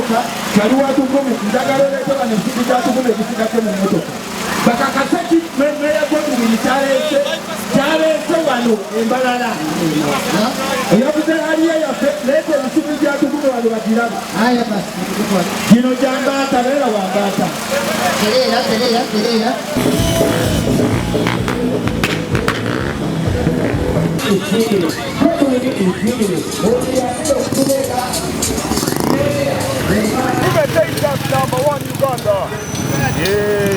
Baka Karua to come in Dagaro and the city to go to the motor. Baka Kasaki Meya Godwine Nsimiire Sowano mbarara. Yabuze hariya ya lete nsimizi ya tukumu wali wakirabu. Haya basi. Kino jamba tabera wambata. Kelea. Number 1 Uganda. Yeah.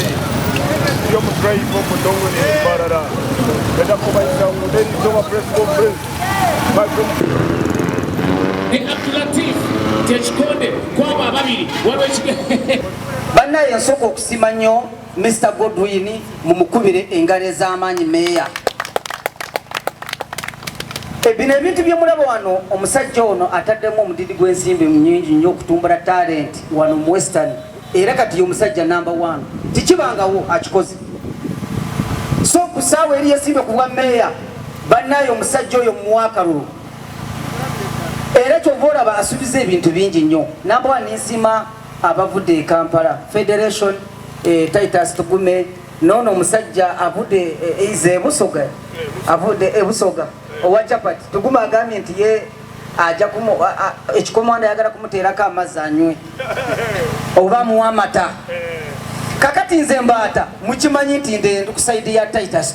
You're brave for doing mbarara. Better come and then you don't press conference. Abdulatif Techkonde kwa babiri walwechige Banna yasoko okusima nnyo Mr. Godwine mumukubire engale z'amaanyi Meeya. Ebino ebintu byemulaba wano omusajja ono ataddemu omudidi gw'ensimbi nnyingi nnyo okutumbula talent wano mu Western era kati y'omusajja number 1 tikibangawo akikoze. So kusaawa eri yesimbe ku bwa Meeya bannayo omusajja oyo muwakalulu era kyova olaba asuubiza ebintu bingi nnyo. Number 1 nsima abavudde e Kampala Federation Titus Tugume nono omusajja avudde Ebusoga avudde Ebusoga owa chapati Tuguma agambye nti ye ajja ekikomanda yagala kumuteerako amazzi anywe oba muwamata. Kakati nze Mbaata mukimanyi nti nde ku side ya Titus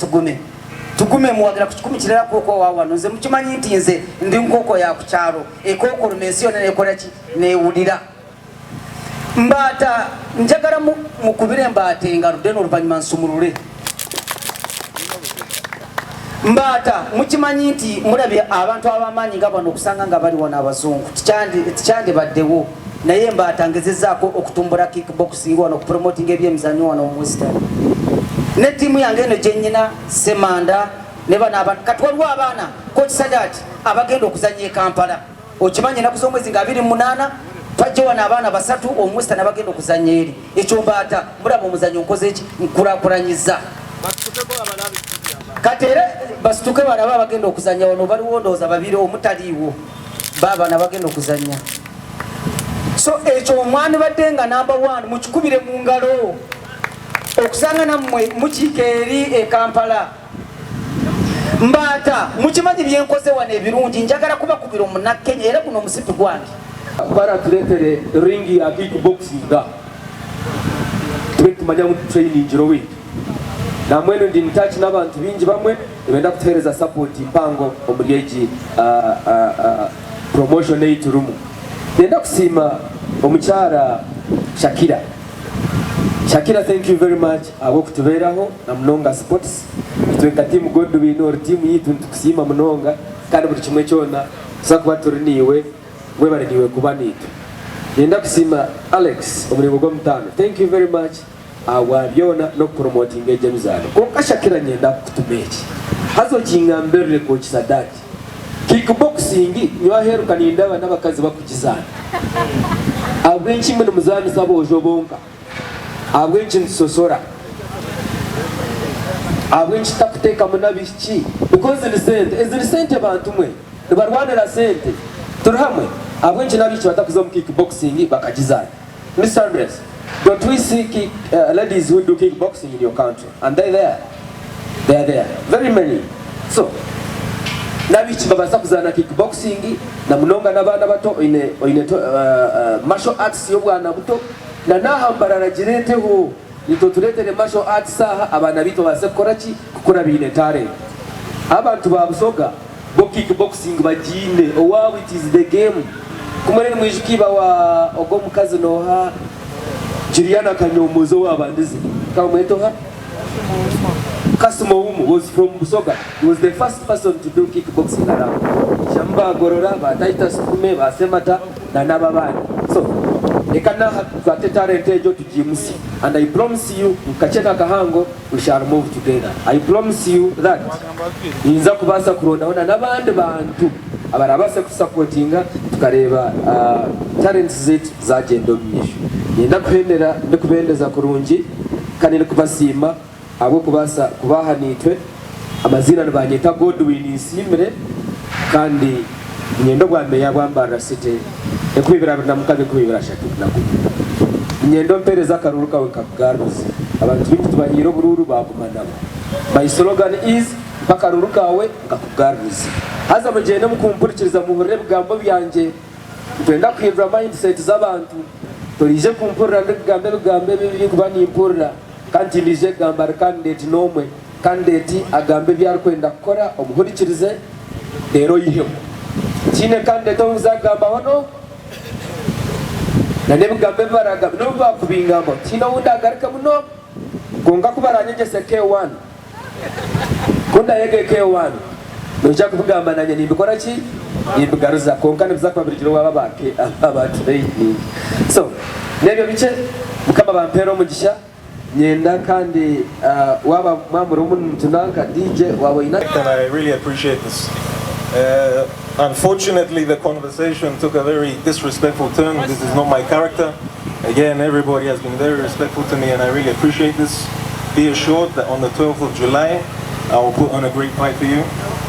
Tugume muwagira ku 10 kirala koko wawano nze mukimanyi nti nze ndi nkoko ya kukyalo ekoko lumensiyo nekola ki newulira. Mbaata njagala mukubire Mbaata engalo deno oluvanyuma nsumulule. Mbaata mukimanyi nti mulabye abantu abamanyi nga bano okusanga nga bali wana abazungu tikyandi baddewo naye Mbaata ngezezaako okutumbula kickboxing wano okupromoting ebyemizanyo wano mu Western ne tiimu yange eno gyennyina Semanda ne bano abantu kati waliwo abaana Coach Sadat abagenda okuzanya e Kampala okimanyi ennaku z'omwezi nga 28 twajja wano abaana 3 omu Western abagenda okuzanya eri ekyo Mbaata mulaba omuzanyo nkoze eki nkulaakulanyiza kati era basituke balaba abagenda okuzanya wano baliwo ndowooza babiri omutaliiwo baabana bagenda okuzanya. So ekyo omwani badde nga number 1 mukikubire mu ngalo okusanga nammwe mukiika eri e Kampala. Mbaata mukimanyi byenkoze wano ebirungi njagala kubakubira omunakkenya era guno omusipi gwange para tuletere ringi ya kickboxing tube tumanya mu training rowe na mweno ndi mtachi n'abantu bingi bamwe ebenda kutereza support mpango omulyeji promotion eiturumu nenda kusima omukyara Shakira thank you very much abo kutubeeraho na Munonga Sports tweka team Godwine or team yitu tukusima Munonga kandi buli kimwe kyona sakuba turi niwe gwe bali niwe kuba nitu nenda kusima Alex omulimo gwo mutano thank you very much awabyona no promoting ebyemizano ko Shakira nyenda kutumechi hazo kingambere ko kisadaki kickboxing nyaheruka nindaba n'abakazi bakukizana abwenchi mwe muzani sabo ojobonka abwenchi nsosora abwenchi takuteka munabiki because the sente bantu mwe barwanira sente turhamwe abwenchi nabiki batakuza mu kickboxing bakakizana. Mr. Andres, don't we see ladies who do kickboxing in your country and they are there very many. So nabiki babasa kuzana kickboxing na Munonga n'abana bato ine martial arts y'obwana buto na nahambarara jireteho nito tuletere martial arts saha abana bito basekoraki kukora bine talent abantu babusoga bo kickboxing bajine wow it is the game kumene mwijikiba wa ogomukazi noha Juliana Kanyomozo wabandizi kamwetoha Kasimo Umu was from Busoga. He was the first person to do kickboxing around. Shamba Gorora, Titus Tugume, Semata, and Nababani. So, they can now have a talent to GMC. And I promise you, Kachena Kahango, we shall move together. I promise you that. In Zakubasa Krona, and Naband Bantu, Abarabasa supporting Kareva talent zit Zajen domination. In Nakendera, Nukubenda Zakurunji, Kanilukubasima. Abo kubasa kubahanitwe amazina nbanyeta Godwine Nsimiire kandi Nyendo gwa Meeya gwa mbarara city ekubibira na mukabe kubibira shatu naku nyendo mpereza akaruru kawe kagarus abantu bitu tubanyiro bururu bakumanaba. My slogan is bakaruru kawe ngakugarus haza mugende mukumpurikiriza mu burebe bwambo byanje twenda kwindura mindset z'abantu turije kumpurira ndigambe bibi kubani impurira kandi nije gambara candidate nomwe candidate agambe byarkwenda gukora omuhurikirize rero yihemo kine candidate uzagamba hano na nebigambe baraga no bakubingamba kino undagarika muno gonga kubaranyegese K1 kunda yege K1 nojja kugamba nanye nimbikora ki nimbigaruza konkane bizakwabirikiro waba bake abantu training so nebyo bice mukaba bampero mugisha nyenda kandi waba mamuro mutunanga DJ waba ina. And I really appreciate this. Unfortunately, the conversation took a very disrespectful turn. This is not my character. Again, everybody has been very respectful to me and I really appreciate this. Be assured that on the 12th of July, I will put on a great fight for you.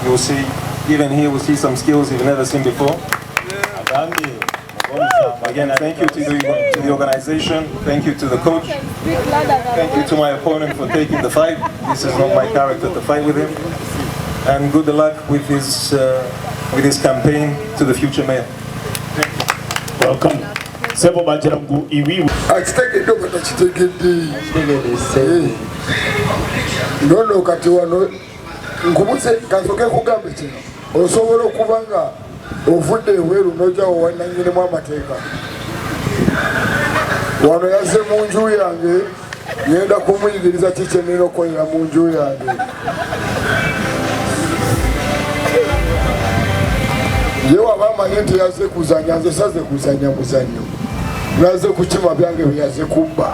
You will see, even here, we'll see some skills you've never seen before. Again, thank you to the organization. Thank you to the coach. Thank you to my opponent for taking the fight. This is not my character to fight with him. And good luck with his campaign to the future mayor. Welcome. Sebo bajangu iwi. Achiteke ndo katachiteke nono kati wano nkubuse kasoke kugambe kino osobola okubanga ovudde eweru noja owananyiremu amateeka wano yazze mu nju yange ngenda kumuyigiriza kikyenera okolera mu nju yange ye waba amanyi nti yazze kuzanya nze saze kuzanya muzanyo naze kukima byange byeyaze kubba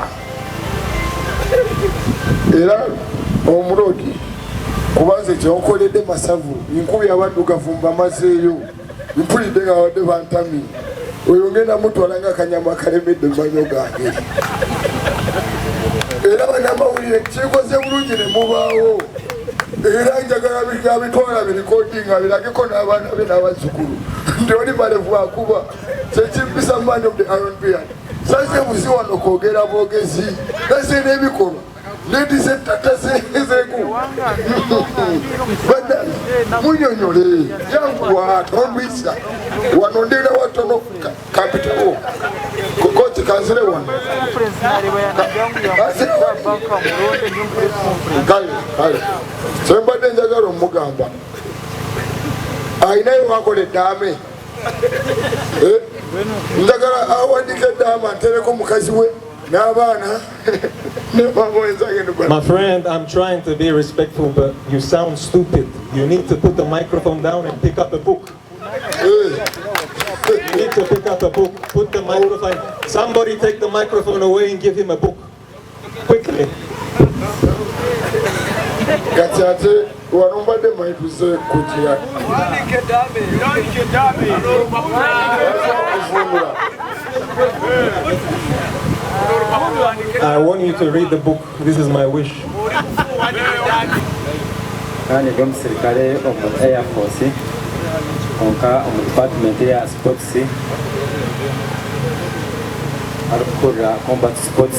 era omulodi kubanze kyokoledde masavu nkubi abaddugavu mbamazeeyo mpulidde nga wadde bantami oyo ngenda mutwala nga akanyama kalemedde mbanyo gange era banamawulire kikoze bulungi ne mubaawo era njagala bitwala birikodinga birageko n'abaana be n'abazzukulu nti oli malevu akuba kyekimpisa man of the Iron Beard saze buzi wano kwogera bwogezi nase n'ebikolwa ladies and tatazezeku bana munyonyole yanguwa tonwisa wano ndera watono capital kokoti kanzire wano kale sembadde njagala omugamba ayinayo wakole dame njagala awandike dama ntereko mukazi we n'abaana. My friend, I'm trying to be respectful, but you sound stupid. You need to put the microphone down and pick up a book. You need to pick up a book. Put the microphone. Somebody take the microphone away and give him a book. Quickly. I want you to read the book. This is my wish. Kani gom sirikale omu Air Force onka omu department ya sports arukura combat sports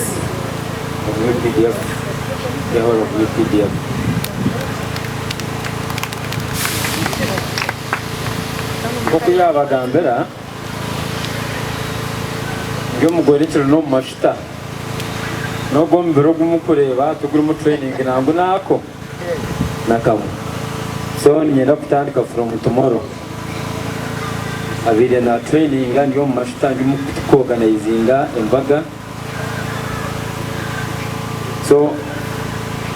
omu UPDF the whole of UPDF okuya abagambera ng'omugore kiro n'omumashuta n'ogwo omubiro ogumukureba tugurimu training nangu naako nakamu so ninyenda kutandika from tomorrow abire na training ndi omumashuta ndimu kuorganizinga embaga so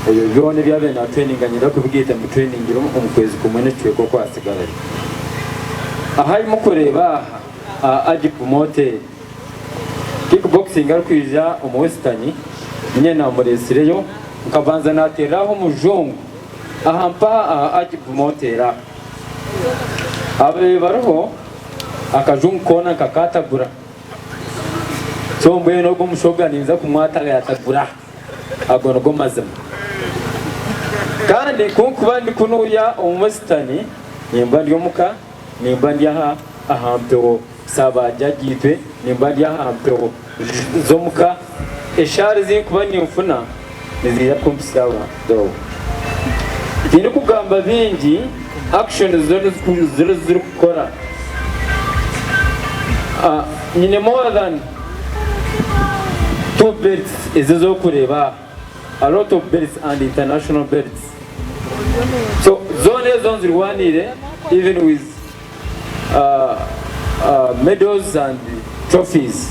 ebyo byona byabe na training nyenda kubigita mu training omukwezi kumwe netweko kwasigala ahayi mukureba Ahabwa Meeya kickboxing arikwiza omuwestani nyena muresireyo nkabanza nateraho mujungu ahampa Ahabwa Meeya abe bariho akajungu kona kakatagura so mbwe no gumushoganiza kumwataga yatagura agono gomazima kandi kunkuba ndi kunuya omuwestani nyemba ndyomuka nimba ndi ahampeho saba jagitwe nimba ndi ahampeho zomuka eshari zinkuba nimfuna nizira kumpisawa do tindi kugamba bingi action ziri kukora nyine more than 2 belts ezo kureba a lot of belts and international belts. So zone zones rwanire even with medals and trophies.